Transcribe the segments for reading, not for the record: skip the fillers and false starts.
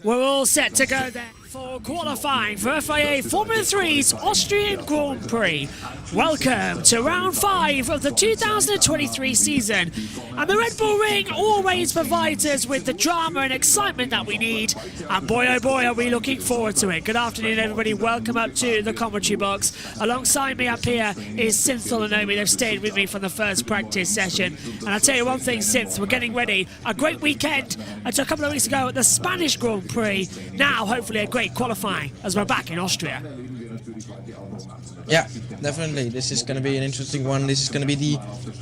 We're all set to go then for qualifying for FIA Formula 3's Austrian Grand Prix. Welcome to round 5 of the 2023 season. And the Red Bull Ring always provides us with the drama and excitement that we need. And boy oh boy are we looking forward to it. Good afternoon everybody, welcome up to the commentary box. Alongside me up here is Synth and Naomi. They've stayed with me from the first practice session. And I'll tell you one thing, Synth, we're getting ready. A great weekend until a couple of weeks ago at the Spanish Grand Prix. Now hopefully a great qualifying as we're back in Austria. Yeah, definitely. This is going to be an interesting one. This is going to be the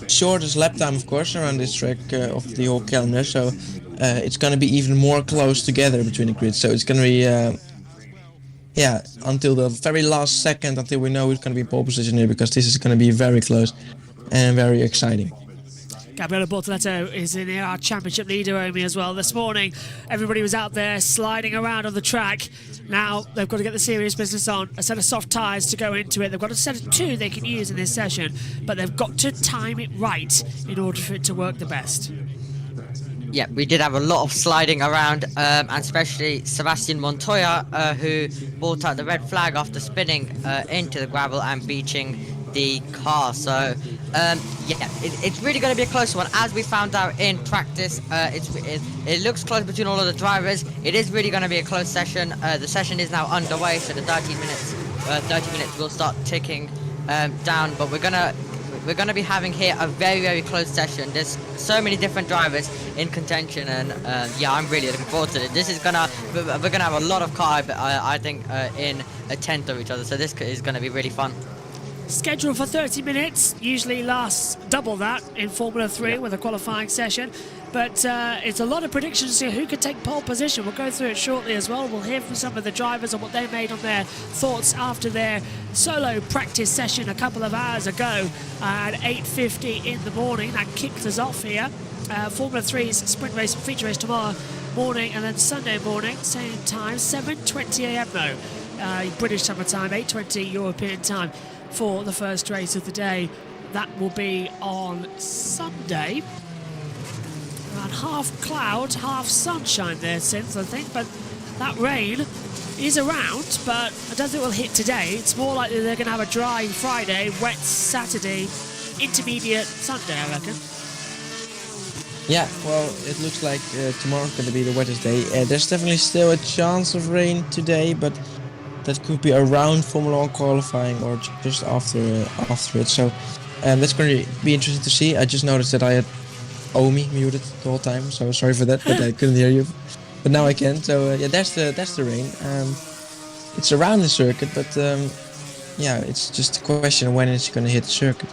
shortest lap time, of course, around this track of the whole calendar. So it's going to be even more close together between the grids. So it's going to be, until the very last second, until we know who's going to be in pole position here, because this is going to be very close and very exciting. Gabriele Bortoleto is in here, our championship leader, Omi, as well. This morning, everybody was out there sliding around on the track. Now, they've got to get the serious business on. A set of soft tyres to go into it. They've got a set of 2 they can use in this session, but they've got to time it right in order for it to work the best. Yeah, we did have a lot of sliding around, and especially Sebastian Montoya, who brought out the red flag after spinning into the gravel and beaching the car. So it's really going to be a close one, as we found out in practice. It looks close between all of the drivers. It is really going to be a close session. The session is now underway, so the 30 minutes will start ticking down, but we're gonna be having here a very, very close session. There's so many different drivers in contention, and I'm really looking forward to it. We're gonna have a lot of cars, I think, in a tenth of each other, so this is gonna be really fun. Scheduled for 30 minutes, usually lasts double that in Formula 3 with a qualifying session. But it's a lot of predictions to see who could take pole position. We'll go through it shortly as well. We'll hear from some of the drivers on what they made on their thoughts after their solo practice session a couple of hours ago at 8:50 in the morning. That kicked us off here. Formula 3's sprint race and feature race tomorrow morning, and then Sunday morning, same time, 7:20 a.m. though. British summer time, 8:20 European time for the first race of the day. That will be on Sunday. Around half cloud, half sunshine there since, I think, but that rain is around, but I don't think we'll hit today. It's more likely they're going to have a dry Friday, wet Saturday, intermediate Sunday, I reckon. Yeah, well, it looks like tomorrow's going to be the wettest day. There's definitely still a chance of rain today, but that could be around Formula 1 qualifying or just after it. So that's going to be interesting to see. I just noticed that I had Omi muted the whole time, so sorry for that, but I couldn't hear you. But now I can. So that's the rain. It's around the circuit, but it's just a question of when it's going to hit the circuit.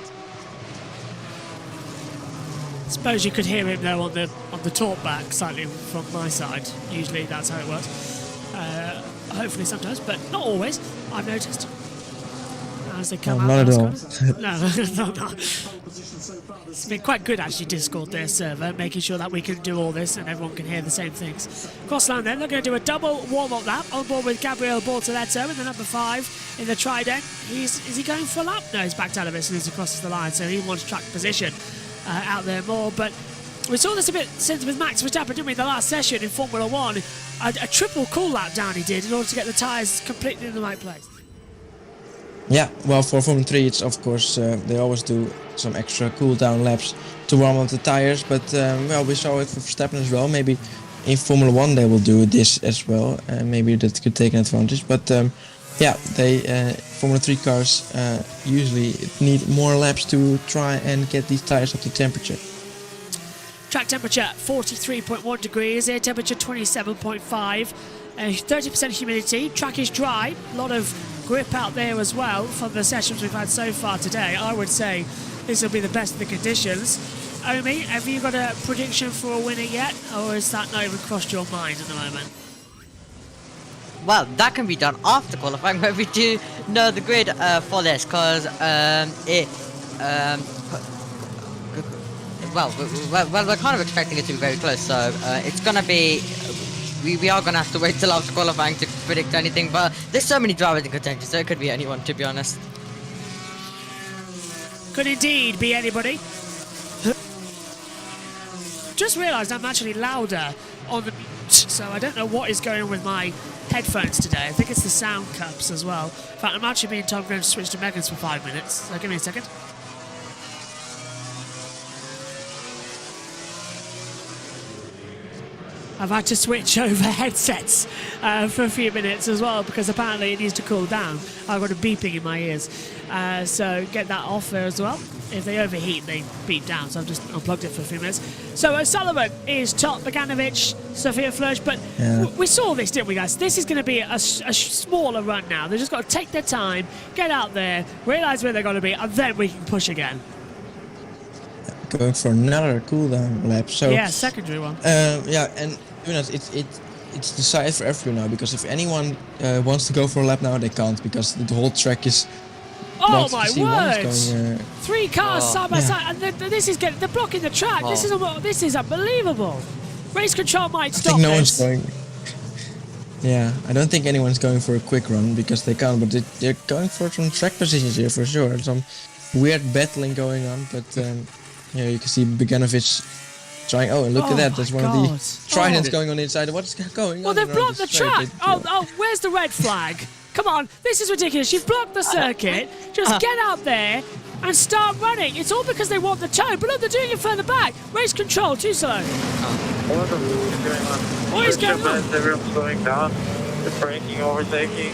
I suppose you could hear him though on the talkback slightly from my side. Usually that's how it works. Hopefully sometimes, but not always, I've noticed. As they come out. Not at all. No. It's been quite good actually, Discord, their server, making sure that we can do all this and everyone can hear the same things. Crossland then, they're going to do a double warm-up lap on board with Gabriele Bortoleto in the number 5 in the Trident. Is he going for a lap? No, he's backed out of it as soon as he crosses the line, so he wants track position out there more. But we saw this a bit since with Max Verstappen, didn't we, the last session in Formula 1. A triple cool lap down he did in order to get the tyres completely in the right place. Yeah, well, for Formula 3, it's of course, they always do some extra cool down laps to warm up the tires, but we saw it for Verstappen as well. Maybe in Formula 1 they will do this as well, and maybe that could take an advantage. But Formula 3 cars usually need more laps to try and get these tires up to temperature. Track temperature 43.1 degrees, air temperature 27.5. 30% humidity, track is dry, a lot of grip out there as well from the sessions we've had so far today. I would say this will be the best of the conditions. Omi, have you got a prediction for a winner yet, or is that not even crossed your mind at the moment? Well, that can be done after qualifying, but we do know the grid for this, because we're kind of expecting it to be very close, so it's gonna be. We are gonna have to wait till after qualifying to predict anything, but there's so many drivers in contention, so it could be anyone, to be honest. Could indeed be anybody. Just realised I'm actually louder on the mute, so I don't know what is going on with my headphones today. I think it's the sound cups as well. In fact, I'm actually being told I'm going to switch to Megan's for 5 minutes, so give me a second. I've had to switch over headsets for a few minutes as well, because apparently it needs to cool down. I've got a beeping in my ears. So get that off there as well. If they overheat, they beep down, so I've just unplugged it for a few minutes. So O'Sullivan is top, Beganovic, Sofia Flörsch, but we saw this, didn't we, guys? This is going to be a smaller run now. They've just got to take their time, get out there, realise where they're going to be, and then we can push again. Going for another cooldown lap. So yeah, secondary one. Yeah, and you know, it's decided for everyone now, because if anyone wants to go for a lap now, they can't, because the whole track is. Oh my word! Going, 3 cars side by side, and this is they're blocking the track. This is unbelievable. Race control might stop. I think no one's going. Yeah, I don't think anyone's going for a quick run because they can't, but they're going for some track positions here for sure. Some weird battling going on, but yeah, you can see Beganovic trying. Oh, and look at that! There's one of the tridents going on inside. What's going on? Well, they've blocked the track. Oh, where's the red flag? Come on, this is ridiculous. You've blocked the circuit. Just get out there and start running. It's all because they want the toe. But look, they're doing it further back. Race control, too slow. What is going on? Everyone's slowing down. They're braking, overtaking.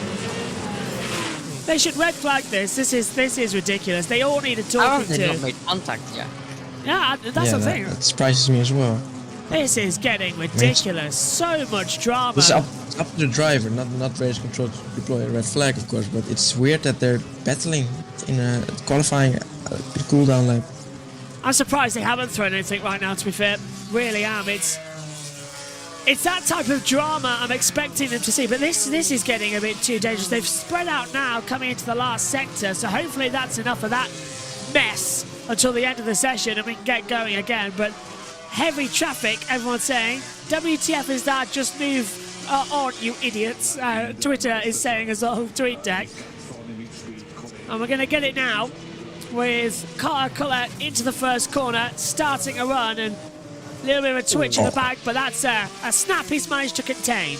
They should red flag this. This is ridiculous. They all need a talking to. They've not made contact yet. Yeah, that's the thing. That surprises me as well. This is getting ridiculous. So much drama. It's up to the driver, not race control to deploy a red flag, of course. But it's weird that they're battling in a qualifying cooldown lap. I'm surprised they haven't thrown anything right now. To be fair, really am. It's that type of drama I'm expecting them to see. But this is getting a bit too dangerous. They've spread out now, coming into the last sector. So hopefully that's enough of that mess until the end of the session, and we can get going again. But heavy traffic, everyone's saying. WTF is that? Just move on, you idiots. Twitter is saying as well, TweetDeck. And we're going to get it now with Carter Collette into the first corner, starting a run, and a little bit of a twitch in the back, but that's a snap he's managed to contain.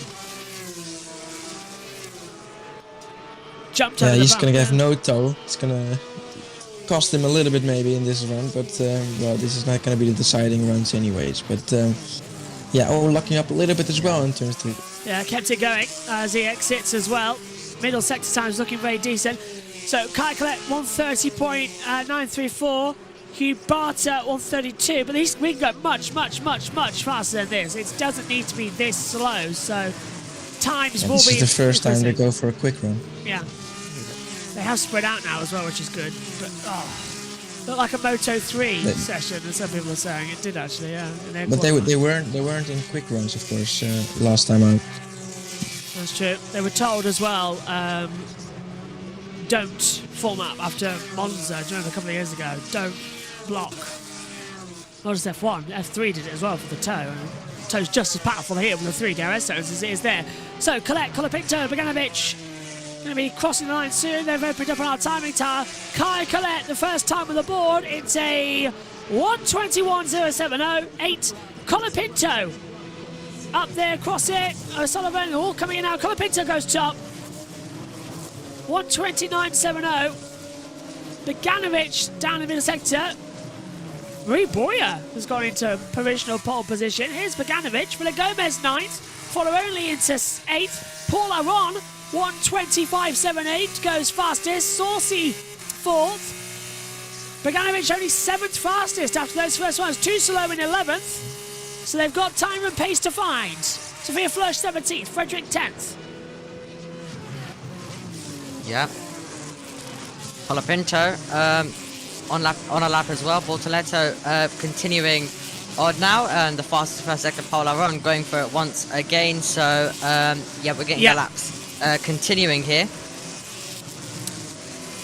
Jumped over the he's going to bump, have no toe. It's going to cost him a little bit maybe in this run, but well, this is not going to be the deciding runs anyways. But yeah, locking up a little bit as well in turn 3. Yeah, kept it going as he exits as well. Middle sector times looking very decent. So Kai Collette 130.934, Hugh Barter 132, but we can go much faster than this. It doesn't need to be this slow, so times will be. This is the first time they go for a quick run. Yeah. They have spread out now as well, which is good. But looked like a Moto 3 session, as some people are saying. It did actually, yeah. But they weren't in quick runs, of course, last time out. That's true. They were told as well, don't form up after Monza. Do you remember a couple of years ago? Don't block. Not just F1, F3 did it as well for the toe. And toe's just as powerful here with the 3 DRS zones as it is there. So Collette, Colapinto, Beganovic. Going to be crossing the line soon. They've opened up on our timing tower. Kai Collette, the first time on the board. It's a 1:21.070. 8. Colapinto up there, cross it. O'Sullivan all coming in now. Colapinto goes top. 1:29.70. Beganovic down in the middle sector. Marie Boyer has gone into provisional pole position. Here's Beganovic. Villa Gomez 9th. Follow only into 8th. Paul Aron 1:25.78 goes fastest. Saucy 4th. Beganovic only 7th fastest after those first ones. Too slow in 11th. So they've got time and pace to find. Sophia Flörsch 17th, Frederick 10th. Yeah. Colapinto on a lap as well. Bortoleto continuing odd now, and the fastest first second pole are on, going for it once again. So yeah, we're getting the laps continuing here.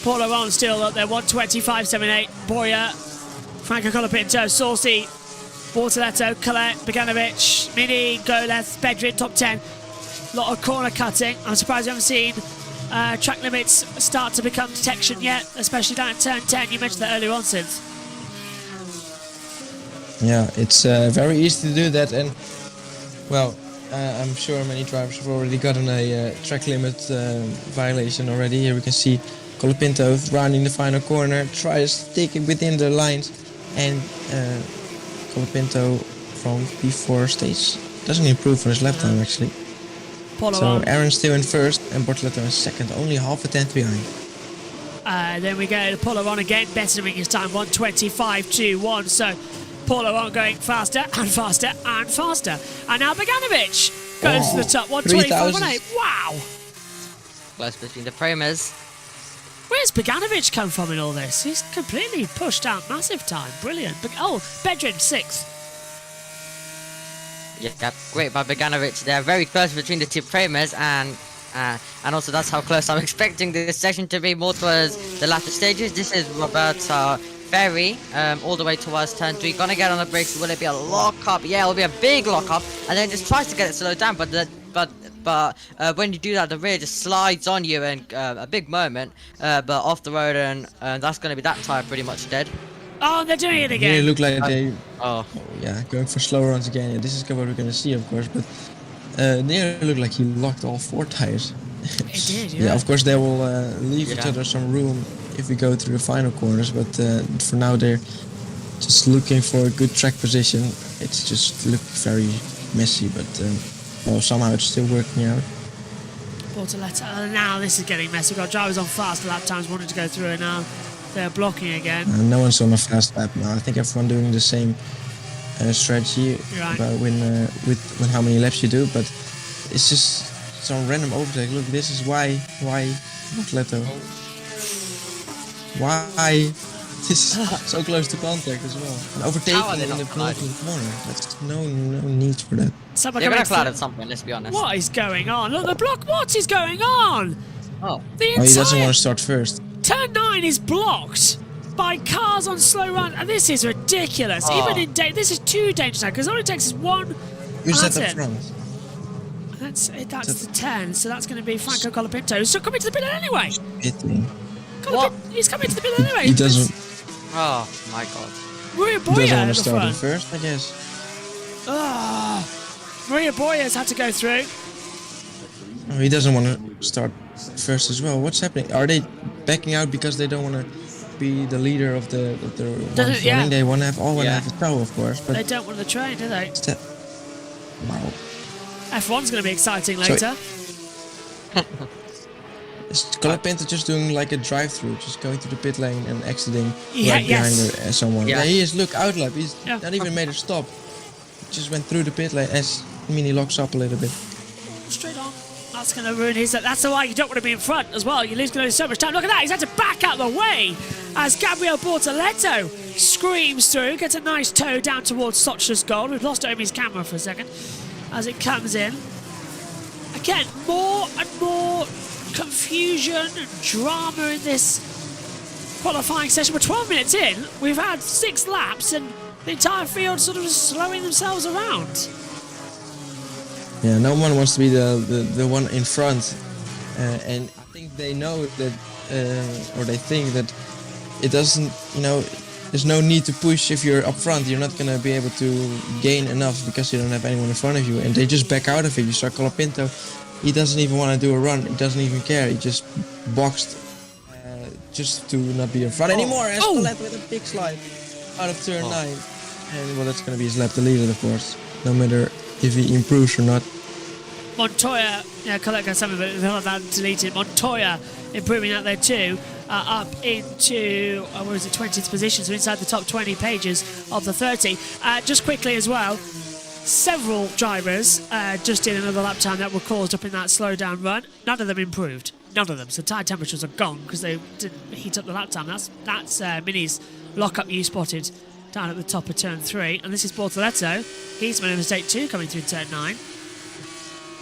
Paul Aron still up there, 1:25.78. Boyer, Franco Colapinto, Saucy, Bortoleto, Colette, Beganovic, Mini, Goleth, Bedrin, top 10. A lot of corner cutting. I'm surprised we haven't seen track limits start to become detection yet, especially down at turn 10. You mentioned that earlier on, Synth. Yeah, it's very easy to do that, and well, I'm sure many drivers have already gotten a track limit violation already. Here we can see Colapinto rounding the final corner, tries to take it within the lines, and Colapinto from P4 stage doesn't improve on his lap time actually. So Aaron's still in first and Bortoleto in second, only half a tenth behind. Then we go to Paul Aron again, bettering his time, 1:25.21. So Paul Aron going faster and faster and faster. And now Beganovic goes to the top, 1:25.18. Wow! Close between the primers. Where's Beganovic come from in all this? He's completely pushed out massive time. Brilliant. Bedrin 6th. Yeah, great by Beganovic there. Very close between the two primers, and also that's how close I'm expecting this section to be, more towards the latter stages. This is Roberto Ferri, all the way towards turn 3. Gonna get on the brakes. Will it be a lock-up? Yeah, it'll be a big lock-up, and then just tries to get it slowed down, but when you do that, the rear just slides on you, and a big moment, but off the road, and that's gonna be that tyre pretty much dead. Oh, they're doing it again. They look like they, yeah, going for slow runs again. Yeah, this is what we're gonna see, of course, but they look like he locked all 4 tires. It did, yeah. Yeah, of course they will leave each other some room if we go through the final corners, but for now they're just looking for a good track position. It's just looked very messy, but well, somehow it's still working out. Bortoleto, now this is getting messy. We've got drivers on fast lap times wanting to go through, and now they're blocking again. No one's on a fast lap now. I think everyone doing the same strategy about with how many laps you do, but it's just some random overtake. Look, this is why Bortoleto. Why this is so close to contact as well. And overtaking in the penultimate corner. That's no need for that. They're gonna cloud at some point, let's be honest. What is going on? Look, the block. What is going on? Oh. He doesn't want to start first. Turn 9 is blocked by cars on slow run, and this is ridiculous. Even in this is too dangerous now, because all it takes is one. Who's that up front? That's the 10, so that's going to be Franco Colapinto, who's still coming to the pit anyway. What? He's coming to the pit anyway. He doesn't. Oh my god. Maria Boyer doesn't want at to the start front. first, I guess. Maria Boyer's had to go through. Oh, he doesn't want to start first as well. What's happening? Are they backing out because they don't want to be the leader of the ones running? They want to have a tow, of course. But they don't want the train, do they? Wow. F1's going to be exciting later. Is Colapinto just doing like a drive-through, just going to the pit lane and exiting behind someone? Yeah, he is. Look, outlap. He's not even made a stop. He just went through the pit lane as Mini locks up a little bit. Straight on. That's going to ruin his... That's why you don't want to be in front as well. You lose so much time. Look at that. He's had to back out the way as Gabriel Bortoleto screams through. Gets a nice tow down towards Sochner's goal. We've lost Omi's camera for a second as it comes in. Again, more and more confusion and drama in this qualifying session. We're 12 minutes in. We've had 6 laps and the entire field sort of slowing themselves around. Yeah, no one wants to be the one in front, and I think they know that, or they think that it doesn't, there's no need to push if you're up front. You're not gonna be able to gain enough because you don't have anyone in front of you, and they just back out of it. You saw Colapinto, he doesn't even want to do a run. He doesn't even care. He just boxed just to not be in front anymore. As Colette with a big slide out of turn 9, and well, that's gonna be his lap deleted, of course, no matter if he improves or not. Montoya, Colette got some of it, he'll have that deleted. Montoya improving out there too, up into, 20th position, so inside the top 20 pages of the 30. Just quickly as well, several drivers just did another lap time that were caused up in that slowdown run. None of them improved. None of them. So tyre temperatures are gone because they didn't heat up the lap time. That's Mini's lock-up you spotted down at the top of turn 3. And this is Bortoletto. He's made a mistake too, coming through turn 9.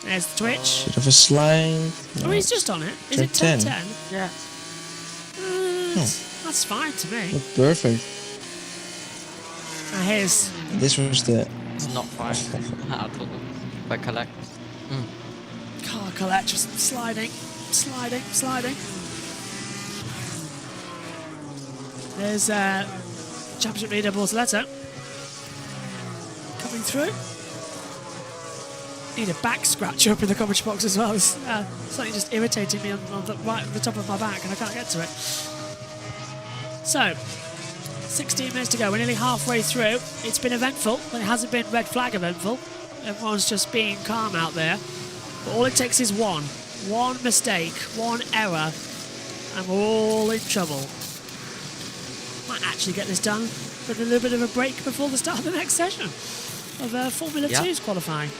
There's the twitch. Bit of a slide. Oh, he's just on it. Is Turn it turn 10? 10? Yeah. That's fine to me. Look perfect. Here's This was the... It's not fine at all. But collect. Car Colette just sliding. There's Championship leader Bortoletto coming through. Need a back scratcher up in the commentary box as well. It's something just irritating me on the top of my back, and I can't get to it. So, 16 minutes to go. We're nearly halfway through. It's been eventful, but it hasn't been red flag eventful. Everyone's just being calm out there. But all it takes is one mistake, one error, and we're all in trouble. Might actually get this done with a little bit of a break before the start of the next session of Formula 2's qualifying.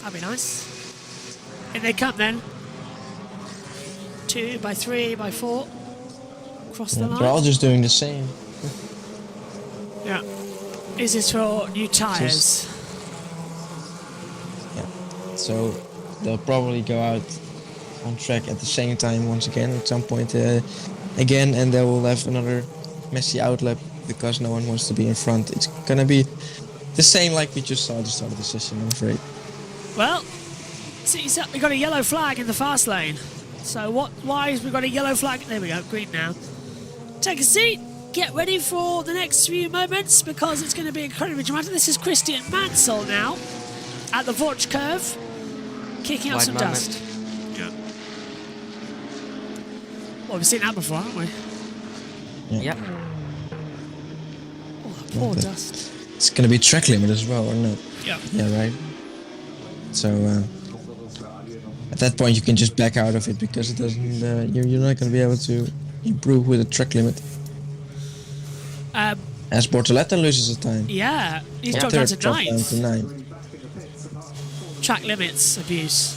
That'd be nice. In they come then. 2 by 3 by 4. Cross the line. They're all just doing the same. Yeah. Is this for new tyres? Yeah. So they'll probably go out on track at the same time once again at some point again, and they will have another messy outlap because no one wants to be in front. It's gonna be the same like we just saw at the start of the session, I'm afraid. Well, see, we got a yellow flag in the fast lane. So why has we got a yellow flag? There we go, green now. Take a seat, get ready for the next few moments because it's going to be incredibly dramatic. This is Christian Mansell now at the Vorch curve, kicking up Wide some moment. dust. Yeah. Well, we've seen that before, haven't we? Yep. Oh, poor dust. It's gonna be track limit as well, or not? Yeah. Yeah, right. So at that point you can just back out of it because it doesn't. You're not gonna be able to improve with a track limit. As Bortoletto loses a time. Yeah, he's Yeah. dropped down to Third dropped down 9th. to 9. Track limits abuse.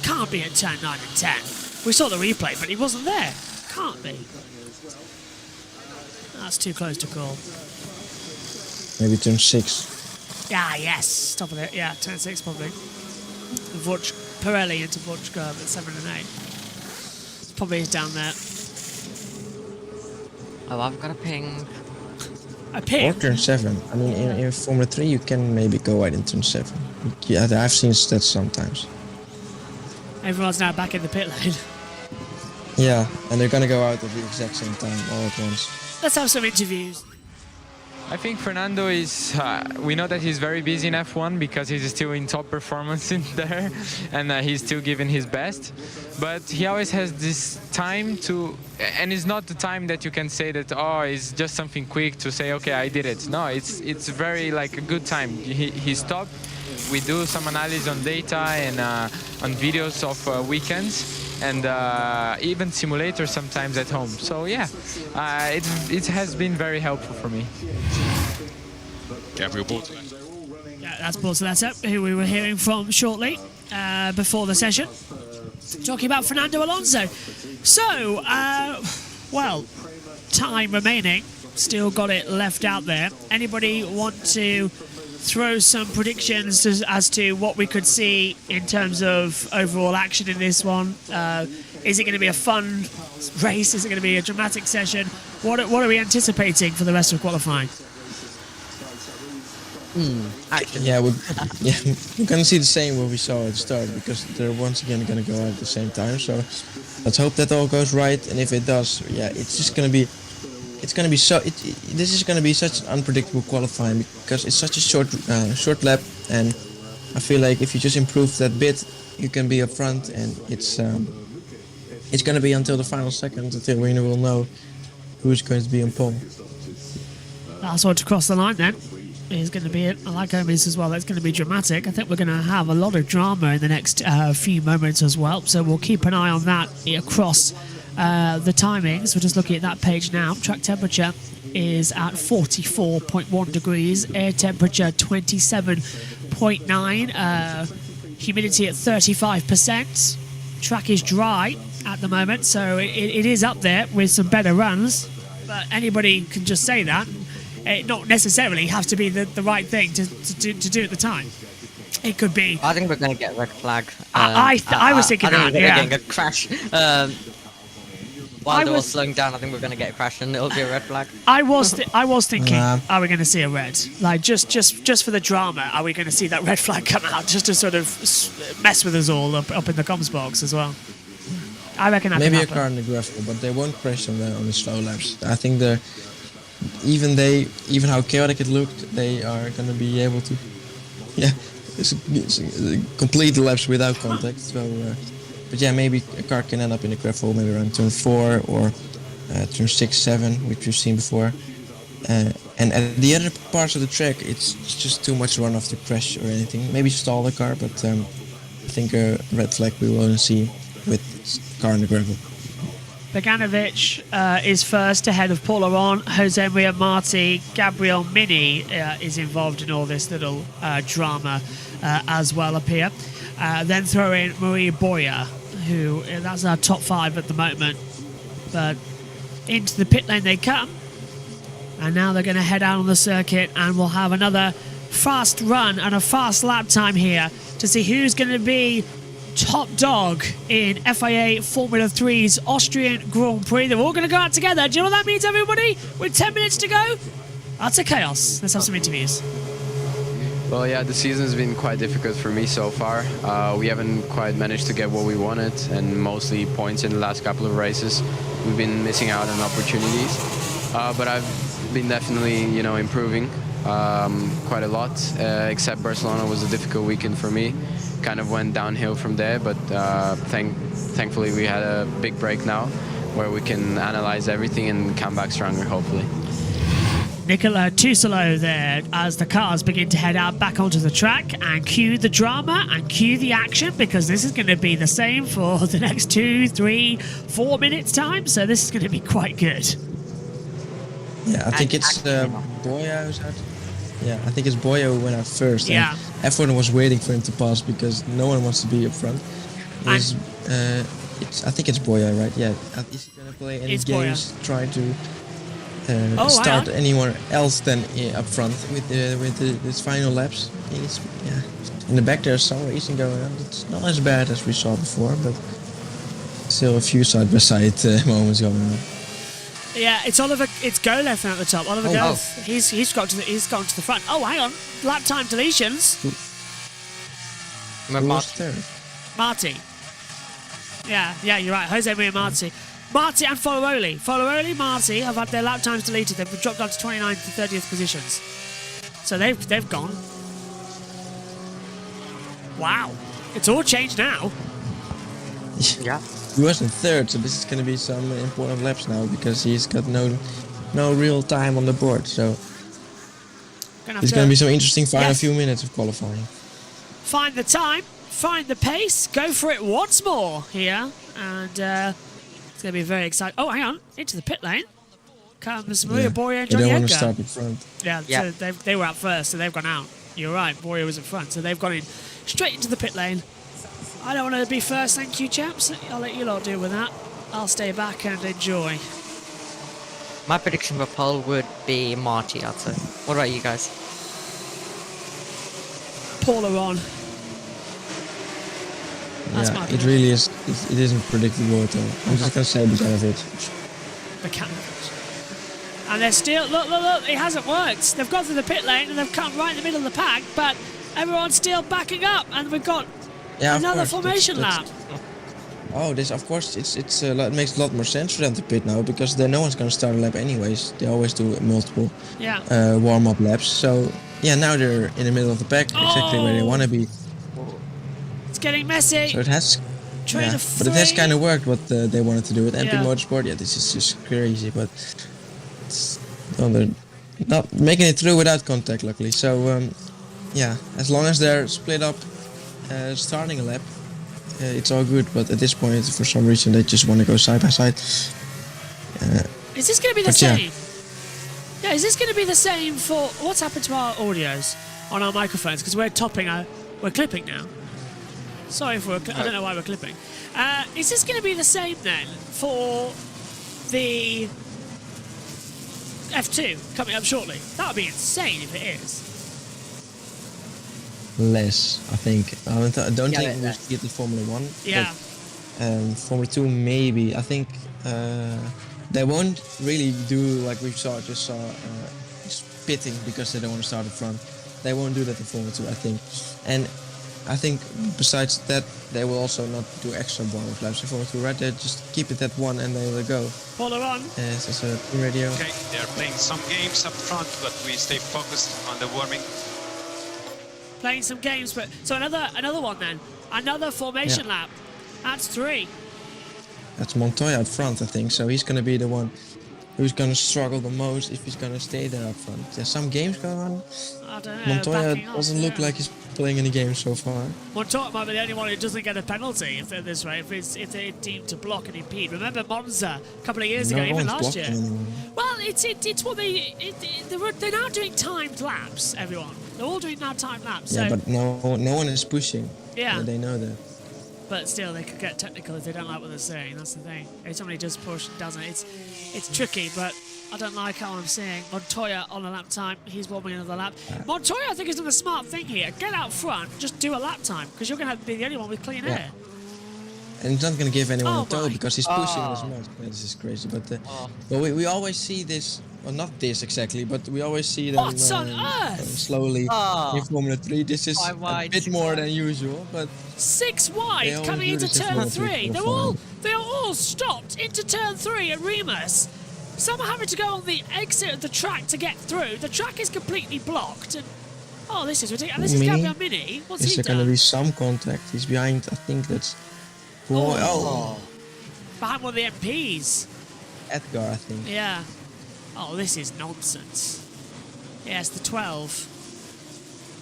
Can't be at turn 9 and 10. We saw the replay, but he wasn't there. Can't be. That's too close to call. Maybe turn 6. Ah, yes. Top of it. Yeah, turn 6 probably. Vorch, Pirelli into Vorch curve at 7 and 8. Probably is down there. Oh, I've got a ping. A Or pig. turn 7. I mean, in Formula 3 you can maybe go wide in turn 7. Yeah, I've seen that sometimes. Everyone's now back in the pit lane. Yeah, and they're gonna go out at the exact same time all at once. Let's have some interviews. I think Fernando is, we know that he's very busy in F1 because he's still in top performance in there and he's still giving his best. But he always has this time to, and it's not the time that you can say that, oh, it's just something quick to say, okay, I did it. No, it's very like a good time. He stopped, we do some analysis on data and on videos of weekends. And even simulators sometimes at home. So yeah, it has been very helpful for me. Gabriel Bortoletto. Yeah, that's Bortoletto, who we were hearing from shortly before the session. Talking about Fernando Alonso. So, well, time remaining. Still got it left out there. Anybody want to throw some predictions as to what we could see in terms of overall action in this one? Is it going to be a fun race? Is it going to be a dramatic session? What are we anticipating for the rest of qualifying? Action. Yeah, we're gonna see the same what we saw at the start because they're once again gonna go out at the same time. So let's hope that all goes right. And if it does, yeah, it's just gonna be. It's gonna be so. This is gonna be such an unpredictable qualifying because it's such a short lap, and I feel like if you just improve that bit, you can be up front, and it's gonna be until the final seconds until we will know who's going to be on pole. Last one to cross the line then is going to be it. I like Omis as well. That's going to be dramatic. I think we're going to have a lot of drama in the next few moments as well. So we'll keep an eye on that across the timings, we're just looking at that page now. Track temperature is at 44.1 degrees, air temperature 27.9, humidity at 35%. Track is dry at the moment, so it is up there with some better runs, but anybody can just say that. It not necessarily have to be the right thing to do at the time. It could be. I think we're going to get a red flag. I was thinking I think that, we're yeah. getting a crash. While they're all slowing down, I think we're going to get a crash and it'll be a red flag. I was thinking, Nah. are we going to see a red? Like just for the drama, are we going to see that red flag come out just to sort of mess with us all up in the comms box as well? I reckon that Maybe a could happen. car in the gravel, but they won't crash on the slow laps. I think even how chaotic it looked, they are gonna be able to, complete the laps without contact. So, but yeah, maybe a car can end up in the gravel, maybe around turn 4 or turn 6, 7, which we've seen before. And at the other parts of the track, it's just too much runoff to crash or anything. Maybe stall the car, but I think a red flag we won't see with car in the gravel. Beganovic is first ahead of Paul Aron, Jose Maria Marti, Gabriel Mini is involved in all this little drama as well up here. Then throw in Maria Boya, who that's our top 5 at the moment. But into the pit lane they come, and now they're going to head out on the circuit, and we'll have another fast run and a fast lap time here to see who's going to be top dog in FIA Formula 3's Austrian Grand Prix. They're all going to go out together. Do you know what that means, everybody? With 10 minutes to go? That's a chaos. Let's have some interviews. Well, yeah, the season's been quite difficult for me so far. We haven't quite managed to get what we wanted, and mostly points in the last couple of races. We've been missing out on opportunities, but I've been definitely, improving quite a lot. Except Barcelona was a difficult weekend for me. Kind of went downhill from there, but thankfully we had a big break now where we can analyze everything and come back stronger, hopefully. Nicola Tusolo there as the cars begin to head out back onto the track and cue the drama and cue the action, because this is going to be the same for the next 2, 3, 4 minutes time, so this is going to be quite good. Yeah, I think it's Boya who's out. Yeah, I think it's Boya who went out first. Yeah. And everyone was waiting for him to pass because no one wants to be up front. I think it's Boya, right? Yeah. Is he gonna play any It's games? Try to hang start on. anywhere else than up front with his final laps? In the back there's some racing going on. It's not as bad as we saw before, but still a few side-by-side moments going on. Yeah, it's Golef at the top. Oliver Golef, he's gone to the front. Oh, hang on, lap time deletions. Who was third? Marti. Yeah, you're right. Jose Maria Marti. Marti and Foloroli. Marti have had their lap times deleted. They've dropped down to 29th to 30th positions. So they've gone. Wow, it's all changed now. Yeah. He was in third, so this is going to be some important laps now because he's got no real time on the board. So it's going to be some interesting final few minutes of qualifying. Find the time, find the pace, go for it once more here, and it's going to be very exciting. Oh, hang on, into the pit lane comes Maria Boya and They Johnny don't want Edgar. to start in front. Yeah, so they were out first, so they've gone out. You're right, Boya was in front, so they've gone in straight into the pit lane. I don't want to be first, thank you, chaps. I'll let you lot deal with that. I'll stay back and enjoy. My prediction for pole would be Marty, I'd say. What about you guys? Paula on. That's my Yeah, it prediction. really is. It isn't predictable at all. I'm just going to say Beganovic. The Beganovic. And they're still... Look, it hasn't worked. They've gone through the pit lane and they've come right in the middle of the pack, but everyone's still backing up, and we've got another formation lap. Oh, this of course it makes a lot more sense for them to pit now because then no one's going to start a lap anyways. They always do multiple warm-up laps. So yeah, now they're in the middle of the pack, exactly where they want to be. It's getting messy. So it has, Train of but it has three. kind of worked what they wanted to do with MP Yeah. Motorsport. Yeah, this is just crazy, but they're not making it through without contact, luckily. So yeah, as long as they're split up, starting a lap, it's all good. But at this point, for some reason, they just want to go side by side. Is this going to be the But yeah. same? Yeah, is this going to be the same for... What's happened to our audios on our microphones? Because we're we're clipping now. Sorry if I don't know why we're clipping. Is this going to be the same then for the F2 coming up shortly? That would be insane if it is. Less, I think. I don't Yeah, think we'll get the Formula 1. Yeah. But, Formula 2 maybe. I think they won't really do like we just saw spitting because they don't want to start in front. They won't do that in Formula 2, I think. And I think besides that, they will also not do extra bonus laps in Formula 2, right? They just keep it at one and they will go. Paula on. Yes, it's a team radio. Okay, they're playing some games up front, but we stay focused on the warming. Playing some games, but so another one then. Another formation lap. That's 3. That's Montoya up front, I think. So he's going to be the one who's going to struggle the most if he's going to stay there up front. There's some games going on. I don't know. Montoya backing up, doesn't look yeah. like he's playing any games so far. Montoya might be the only one who doesn't get a penalty if they're this way, if they're deemed to block and impede. Remember Monza a couple of years No ago, even one's last year. blocking anyone. Well, it's what they're now doing timed laps. Everyone, they're all doing now timed laps. Yeah, so, but no one is pushing. Yeah. They know that. but still, they could get technical if they don't like what they're saying. That's the thing. If somebody does push, doesn't, it's tricky, but. I don't like how I'm seeing Montoya on a lap time. He's warming another lap. Montoya, I think, has done a smart thing here. Get out front, just do a lap time, because you're going to be the only one with clean air. And he's not going to give anyone Oh a toe my- because he's pushing as much. Yeah, this is crazy. But well, we always see this, well, not this exactly, but we always see them What on earth? slowly in Formula 3. This is Why a wide, bit six more wide. than usual, but 6 They wide always coming do into this in turn Formula 3. Three, They are all stopped into turn 3 at Remus. Some are having to go on the exit of the track to get through. The track is completely blocked. And oh, this is ridiculous. And this is Mini? Gabriel Mini. What's is he there going to done? be some contact? He's behind, I think that's... Oh, Behind one of the MPs. Edgar, I think. Yeah. Oh, this is nonsense. Yes, the 12.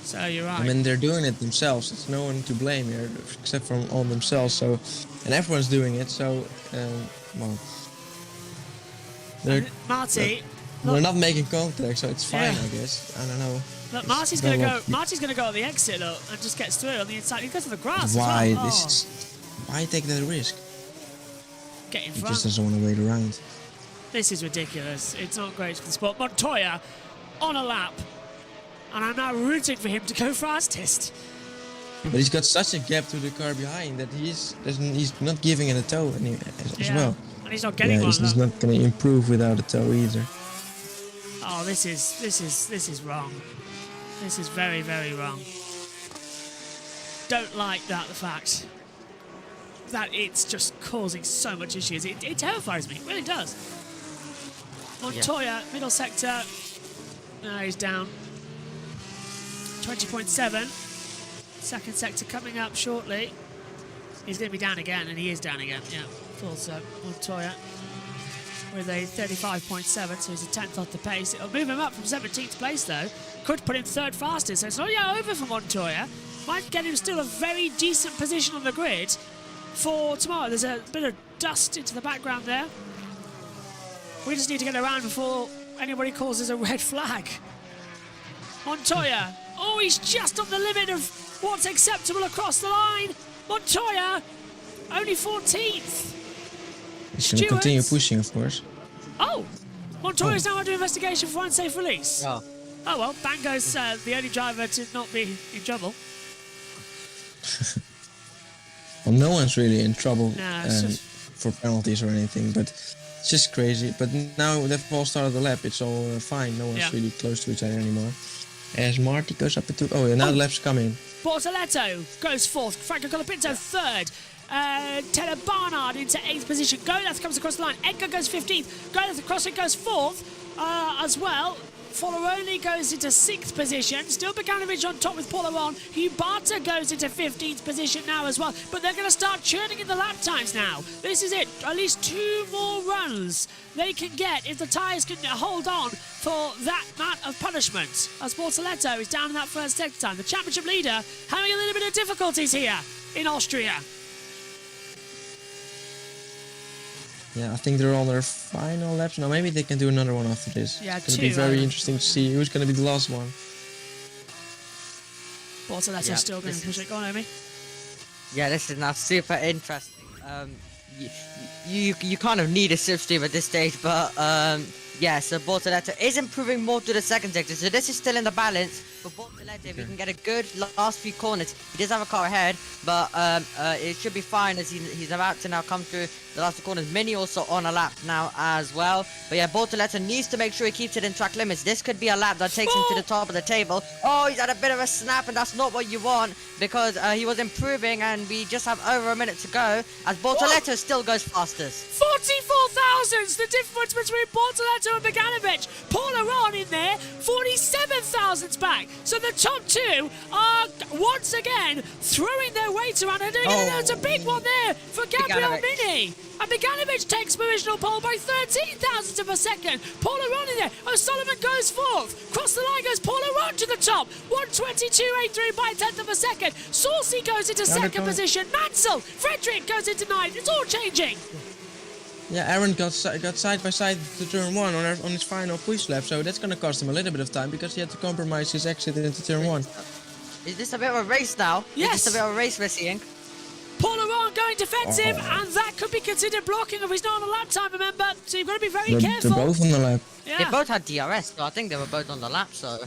So you're right. I mean, they're doing it themselves. It's no one to blame here except from all themselves. So, and everyone's doing it. So, well, Marty, we're not making contact, so it's fine, Yeah. I guess. I don't know. look, Marty's no going to go. one- Marty's going to go on the exit look, and just gets through on the inside. He goes to the grass. Why? As well. This Oh, is why take that risk? get in He front. just doesn't want to wait around. This is ridiculous. It's not great for the sport. Montoya on a lap, and I'm now rooting for him to go fastest. But he's got such a gap to the car behind that he's not giving it a toe as well. And he's not getting Yeah, one. he's look. not going to improve without a toe either. Oh, this is wrong. This is very, very wrong. Don't like that, the fact that it's just causing so much issues. It terrifies me, it really does. Montoya, middle sector. No, he's down. 20.7. Second sector coming up shortly. He's going to be down again, and he is down again. Yeah, full so Montoya with a 35.7, so he's a 10th off the pace. It'll move him up from 17th place, though. Could put him third fastest, so it's not yet over for Montoya. Might get him still a very decent position on the grid for tomorrow. There's a bit of dust into the background there. We just need to get around before anybody causes a red flag. Montoya. Oh, he's just on the limit of what's acceptable across the line. Montoya, only 14th. He's going to continue Stewards. pushing, of course. Oh, Montoya's now under investigation for unsafe release. Oh. Oh well, Bango's the only driver to not be in trouble. Well, no one's really in trouble No, it's just- for penalties or anything, but it's just crazy. But now they've all started the lap, it's all fine. No one's Yeah. really close to each other anymore. As Marty goes up into... Oh, yeah, now the lap's coming. Bortoletto goes fourth. Franco Colapinto third. Taylor Barnard into 8th position. Golath comes across the line. Edgar goes 15th. Golath across it goes 4th as well. Folaroni goes into 6th position. Still Bogdanovic on top with Polaron. Hubata goes into 15th position now as well. But they're going to start churning in the lap times now. This is it. At least 2 more runs they can get if the tyres can hold on for that amount of punishment. As Bortoletto is down in that first sector time. The championship leader having a little bit of difficulties here in Austria. Yeah, I think they're on their final laps. Now maybe they can do another one after this. Yeah, it's gonna be two, very right? interesting to see who's gonna be the last one. Bortoletto's Yeah, still going this to push it. Go on, Amy. Yeah, this is now super interesting. You kind of need a slipstream at this stage, but yeah, so Bortoletto is improving more to the second sector, so this is still in the balance. But Bortoletto, if he can get a good last few corners, he does have a car ahead, but it should be fine as he's about to now come through the last two corners. Mini also on a lap now as well. But yeah, Bortoletto needs to make sure he keeps it in track limits. This could be a lap that takes him to the top of the table. Oh, he's had a bit of a snap, and that's not what you want, because he was improving, and we just have over a minute to go as Bortoletto still goes fastest. 44 thousandths the difference between Bortoletto and Beganovic. Paul Aron in there, 47 thousandths back. So the top two are once again throwing their weight around, and there's a big one there for Gabriel Beganovic. Mini. And Beganovic takes provisional pole by 13 thousandths of a second. Paul Aron in there. O'Sullivan goes fourth. Cross the line goes Paul Aron to the top. 1:22.83 by a tenth of a second. Saucy goes into second position. Mansell, Frederick goes into ninth. It's all changing. Yeah, Aaron got side by side to turn one on his final push lap, so that's gonna cost him a little bit of time because he had to compromise his exit into turn one. Is this a bit of a race now? Yes. Is this a bit of a race we're seeing? Paul Aron going defensive, and that could be considered blocking if he's not on a lap time, remember. So you've got to be very careful. They're both on the lap. Yeah. They both had DRS, so I think they were both on the lap, so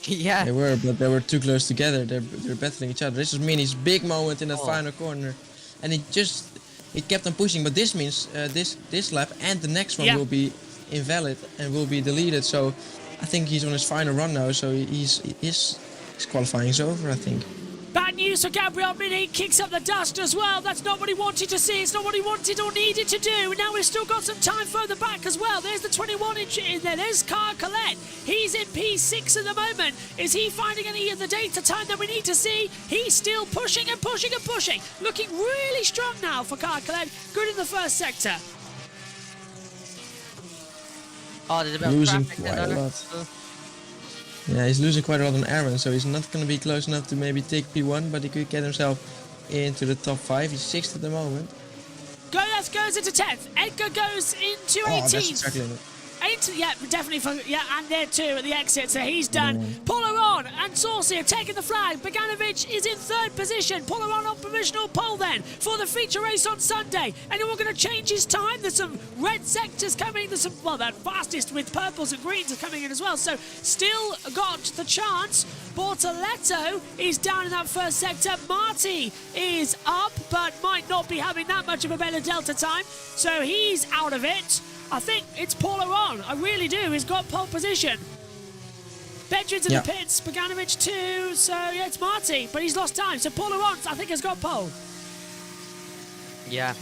yeah. They were, but they were too close together. They're battling each other. This is Mini's big moment in that final corner, and it kept on pushing. But this means this lap and the next one will be invalid and will be deleted. So I think he's on his final run now. So his qualifying is over, I think. Bad news for Gabriel Mini, kicks up the dust as well. That's not what he wanted to see. It's not what he wanted or needed to do. Now we've still got some time further back as well. There's the 21-inch in there. There's Car Colette. He's in P6 at the moment. Is he finding any of the data time that we need to see? He's still pushing and pushing and pushing. Looking really strong now for Car Colette. Good in the first sector. Oh, there's a bit of Losing traffic quite there. a lot. Yeah, he's losing quite a lot on Aaron, so he's not going to be close enough to maybe take P1, but he could get himself into the top 5. He's 6th at the moment. Goleth goes into 10th. Edgar goes into 18th. Oh, that's the track limit. Yeah, definitely. And there too at the exit, so he's done. Paul Aron and Saucy have taken the flag. Beganovic is in third position. Paul Aron on provisional pole then for the feature race on Sunday. Anyone going to change his time? There's some red sectors coming. There's some, well, that fastest with purples and greens are coming in as well. So still got the chance. Bortoletto is down in that first sector. Marty is up, but might not be having that much of a better delta time. So he's out of it. I think it's Paul Aron. I really do. He's got pole position. Bedrins in the pits. Beganovic too. So yeah, it's Marty, but he's lost time. So Paul Aron, I think, has got pole. Yeah.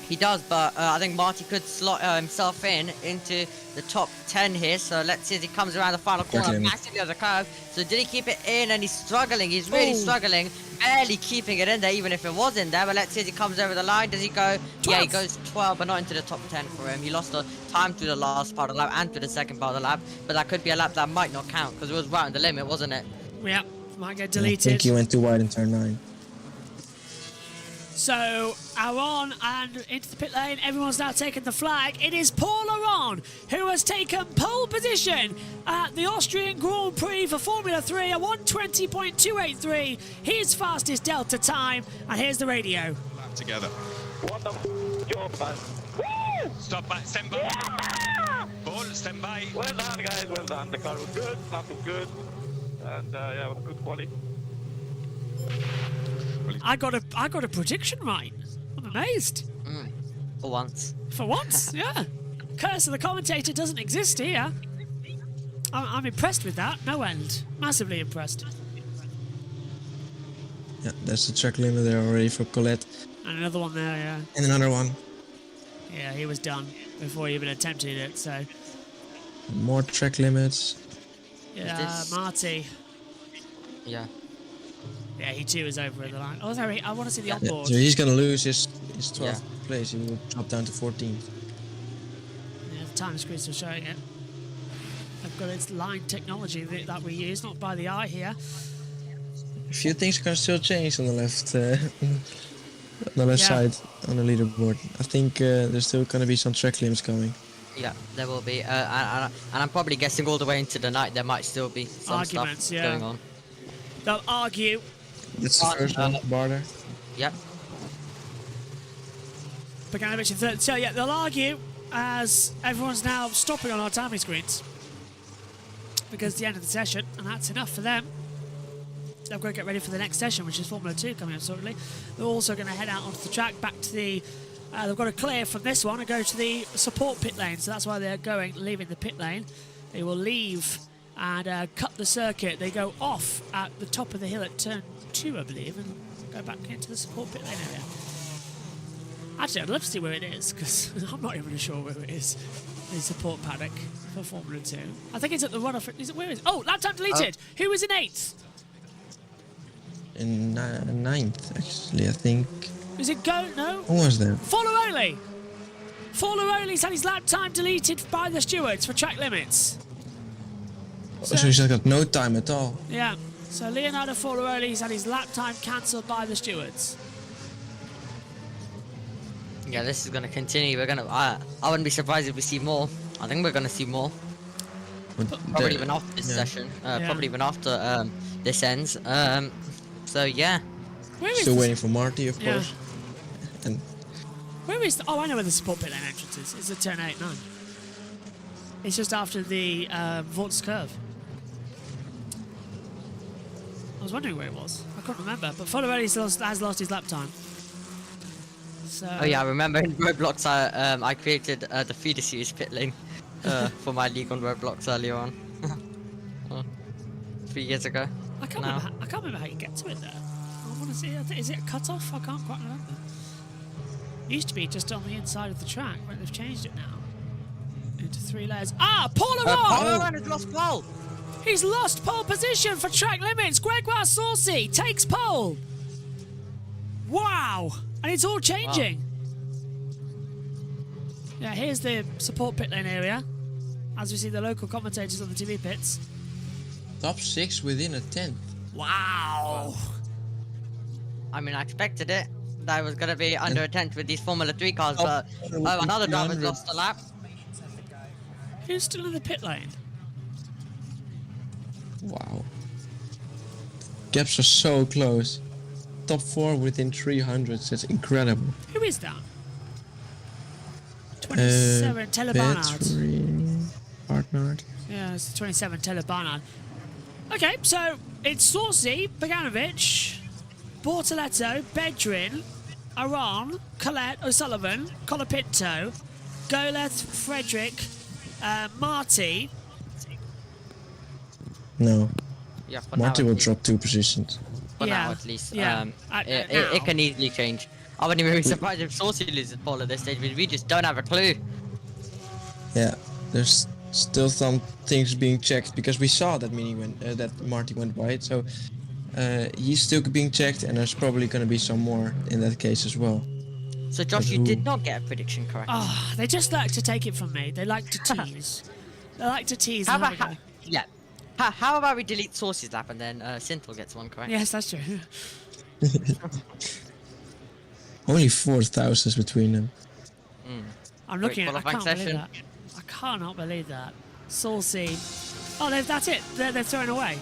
He does, but I think Marty could slot himself into the top 10 here. So let's see as he comes around the final corner, massively on the curve. So did he keep it in? And he's struggling. He's really struggling, barely keeping it in there, even if it was in there. But let's see as he comes over the line. Does he go? 12. Yeah, he goes 12, but not into the top 10 for him. He lost the time to the last part of the lap and to the second part of the lap. But that could be a lap that might not count because it was right on the limit, wasn't it? Yeah, might get deleted. I think he went too wide in turn 9. So Aron and into the pit lane. Everyone's now taken the flag. It is Paul Aron who has taken pole position at the Austrian Grand Prix for Formula 3 at 1:20.283. His fastest delta time. And here's the radio. Together. What the job, man. Woo! Stop by, stand by. Yeah! Paul, stand by. Well done, guys. Well done. The car was good. Lap was good. And yeah, it was good quality. I got a prediction right. I'm amazed. For once. For once, yeah. Curse of the commentator doesn't exist here. I'm impressed with that. No end. Massively impressed. Yeah, that's the track limit there already for Colette. And another one there, yeah. And another one. Yeah, he was done before he even attempted it, so... More track limits. Yeah, Marty. Yeah. Yeah, he too is over at the line. Oh, sorry, I want to see the Yeah, onboard. so he's going to lose his 12th place. He will drop down to 14th. Yeah, the time screen's still showing it. I've got its line technology that we use, not by the eye here. A few things can still change on the left. on the Yeah. side on the leaderboard. I think there's still gonna be some track limits coming. Yeah, there will be. And I'm probably guessing all the way into the night there might still be some Arguments, stuff yeah. going on. They'll argue. That's the first one, Barter. Yep. Bogdanovic in third. So yeah, they'll argue as everyone's now stopping on our timing screens because it's the end of the session, and that's enough for them. They've got to get ready for the next session, which is Formula 2 coming up shortly. They're also going to head out onto the track, back to the... they've got to clear from this one and go to the support pit lane, so that's why they're leaving the pit lane. They will leave and cut the circuit. They go off at the top of the hill at turn 2, I believe, and go back into the support pit lane area. Actually, I'd love to see where it is, because I'm not even sure where it is. The support paddock for Formula 2. I think it's at the run-off. Where is it? Oh, lap time deleted! Who was in 8th? In ninth, actually, I think. Is it Go? No? Who was there? Forlaroli! Forlaroli's had his lap time deleted by the stewards for track limits. So he's got no time at all. Yeah, so Leonardo Forlaroli's had his lap time cancelled by the stewards. Yeah, this is gonna continue. We're gonna. I wouldn't be surprised if we see more. I think we're gonna see more. Probably even after this session. Probably even after this ends. So yeah. Where is Still the- waiting for Marty, of Yeah. course. And Where is the... Oh, I know where the support pit lane entrance is. It's at turn 8, 9. It's just after the Vortex curve. I was wondering where it was. I couldn't remember. But Forlaroli has lost his lap time. So... Oh yeah, I remember in Roblox I created the feeder series pit lane for my league on Roblox earlier on. 3 years ago. I can't remember how you get to it there. I want to see. Is it a cut-off? I can't quite remember. It used to be just on the inside of the track, but they've changed it now into 3 layers. Ah, Paul Aron! has lost pole. He's lost pole position for track limits. Gregoire Saucy takes pole. Wow! And it's all changing. Yeah, here's the support pit lane area. As we see the local commentators on the TV pits. top 6 within a 10th. Wow! I mean, I expected it. That was gonna be under a 10th with these Formula 3 cars, but another driver's lost a lap. Who's still in the pit lane? Wow. Gaps are so close. Top 4 within 300s. That's incredible. Who is that? 27, Taylor Barnard. Barnard. Yeah, it's 27, Taylor Barnard. Okay, so it's Saucy, Bogdanovic, Bortoletto, Bedrin, Aron, Colette, O'Sullivan, Colapinto, Goleth, Frederick, Marty. No. Yeah, for Marty now, will at least. drop 2 positions. For Yeah, now, at least. yeah. It Now. can easily change. I wouldn't even be surprised if Saucy loses pole at this stage, but we just don't have a clue. Yeah, there's still some things being checked because we saw that that Marty went wide, so he's still being checked, and there's probably going to be some more in that case as well. So Josh, you did not get a prediction correct. Oh, they just like to take it from me. They like to tease. They like to tease. How and have about a go. yeah? How about we delete Saucy's lap and then Sintel gets one correct? Yes, that's true. Only 4,000 between them. I'm Great looking at. I qualifying can't believe session. that. I cannot believe that. Saucy. Oh, that's it. They're thrown away.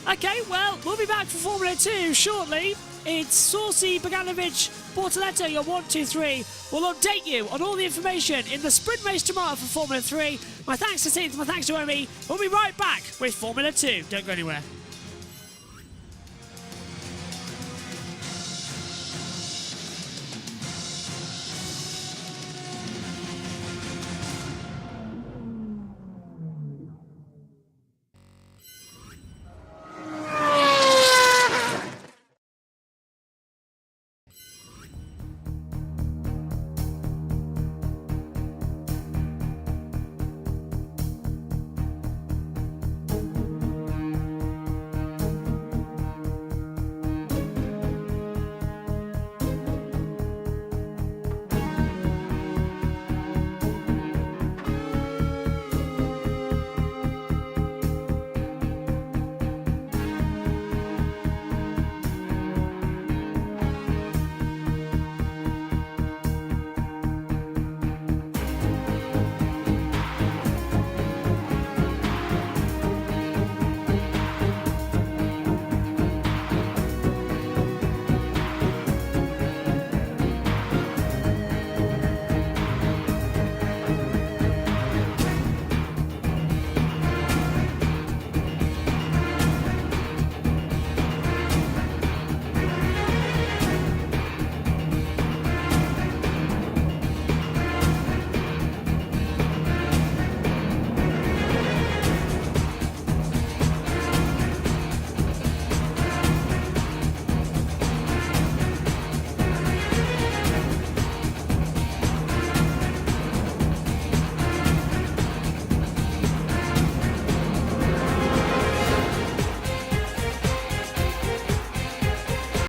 Okay, well, we'll be back for Formula 2 shortly. It's Saucy, Bogdanovic, Bortoletto, your 1, 2, 3. We'll update you on all the information in the sprint race tomorrow for Formula 3. My thanks to Synth, my thanks to Omi. We'll be right back with Formula 2. Don't go anywhere.